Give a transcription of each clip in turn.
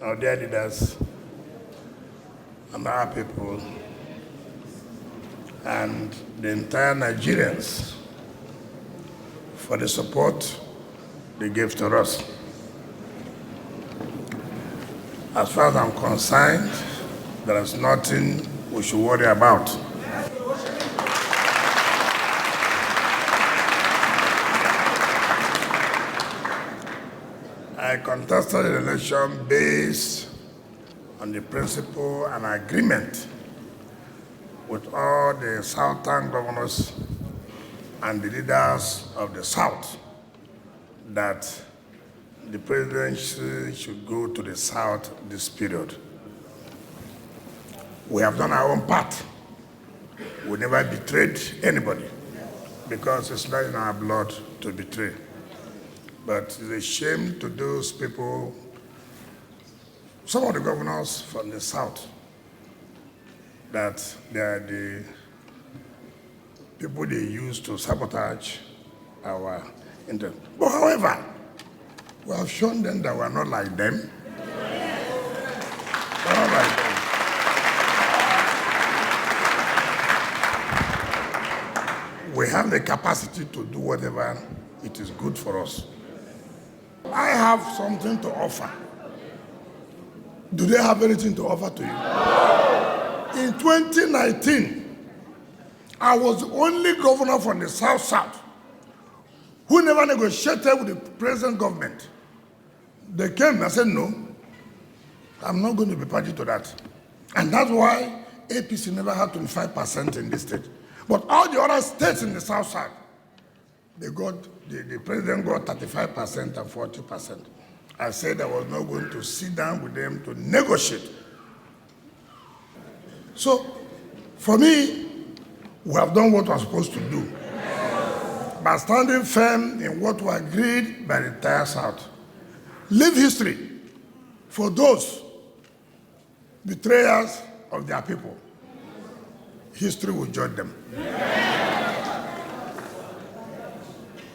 our dear leaders, and our people, and the entire Nigerians for the support they gave to us. As far as I'm concerned, there is nothing we should worry about. I contested the election based on the principle and agreement with all the southern governors and the leaders of the South that the presidency should go to the South this period. We have done our own part. We never betrayed anybody because it's not in our blood to betray. But it's a shame to those people, some of the governors from the South, that they are the people they use to sabotage our interest. But however, we have shown them that we are not like them. We're not like them. We have the capacity to do whatever it is good for us. I have something to offer. Do they have anything to offer to you? In 2019, I was the only governor from the South who never negotiated with the present government. They came and said, no, I'm not going to be party to that. And that's why APC never had 25% in this state. But all the other states in the South, the president got 35% and 40%. I said I was not going to sit down with them to negotiate. So, for me, we have done what we are supposed to do by standing firm in what we agreed by the entire South. Leave history for those betrayers of their people. History will judge them.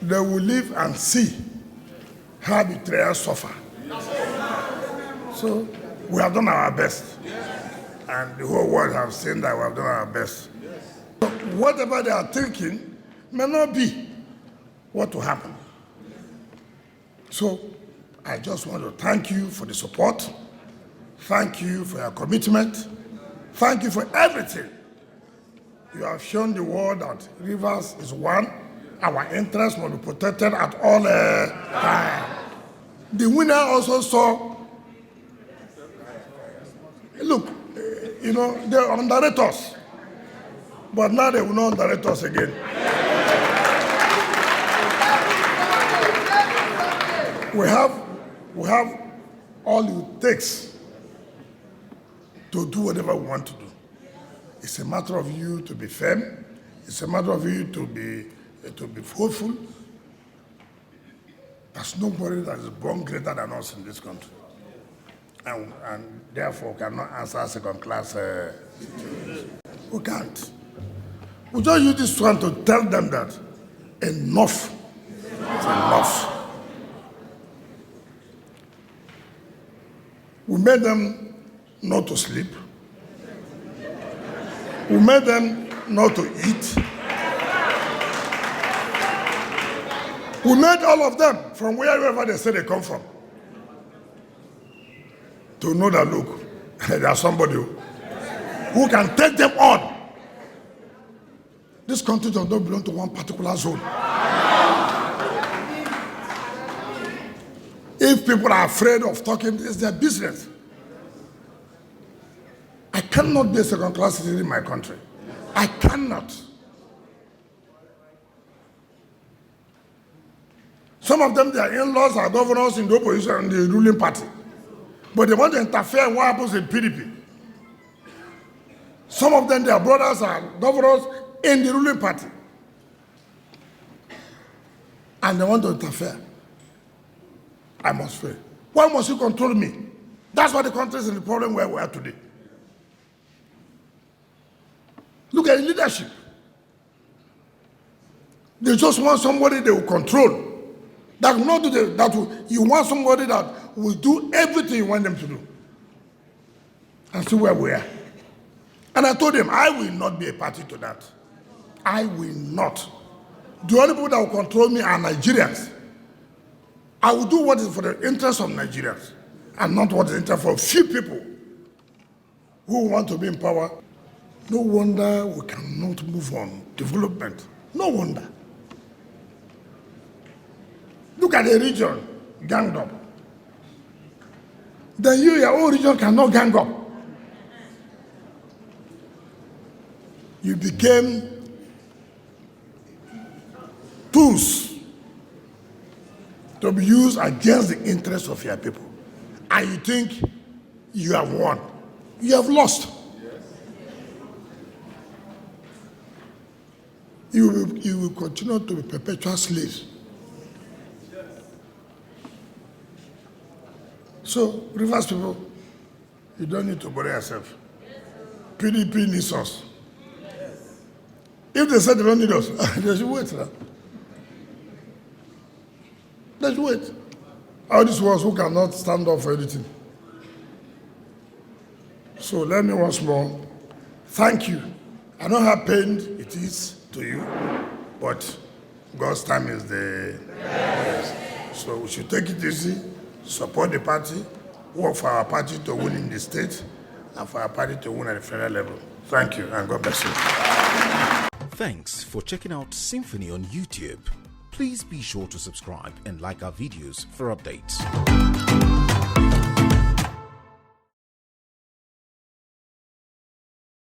They will live and see how betrayers suffer. So we have done our best. And the whole world have seen that we have done our best. So whatever they are thinking may not be what will happen. So I just want to thank you for the support. Thank you for your commitment. Thank you for everything. You have shown the world that Rivers is one. Our interests must be protected at all times. The winner also saw, look, you know, they underrate us, but now they will not underrate us again. We have all it takes to do whatever we want to do. It's a matter of you to be firm. It's a matter of you to be faithful. There's nobody that is born greater than us in this country. And therefore cannot answer second-class we can't. We just use this one to tell them that enough is enough. We made them not to sleep. We made them not to eat. We made all of them, from wherever they say they come from, to know that, look, there's somebody who can take them on. This country does not belong to one particular zone. If people are afraid of talking, it's their business. I cannot be a second-class citizen in my country. I cannot. Some of them, their in-laws are governors in the opposition and the ruling party. But they want to interfere in what happens in PDP. Some of them, their brothers are governors in the ruling party. And they want to interfere. I must fail. Why must you control me? That's why the country is in the problem where we are today. Look at the leadership. They just want somebody they will control. That will not do you want somebody that will do everything you want them to do. and see where we are. And I told him, I will not be a party to that. I will not. The only people that will control me are Nigerians. I will do what is for the interest of Nigerians and not what is interest for a few people who want to be in power. No wonder we cannot move on. Development. No wonder. Look at the region ganged up. Then you, your own region, cannot gang up. You became tools to be used against the interests of your people. And you think you have won. You have lost. You will continue to be perpetual slaves. So, Rivers people, you don't need to worry yourself. PDP needs us. If they said they don't need us, they should wait now. They should wait. All these ones who cannot stand up for anything. So let me once more thank you. I know how pained it is to you, but God's time is the best. So we should take it easy, support the party, work for our party to win in the state, and for our party to win at the federal level. Thank you, and God bless you. Thanks for checking out SYMFONI on YouTube. Please be sure to subscribe and like our videos for updates.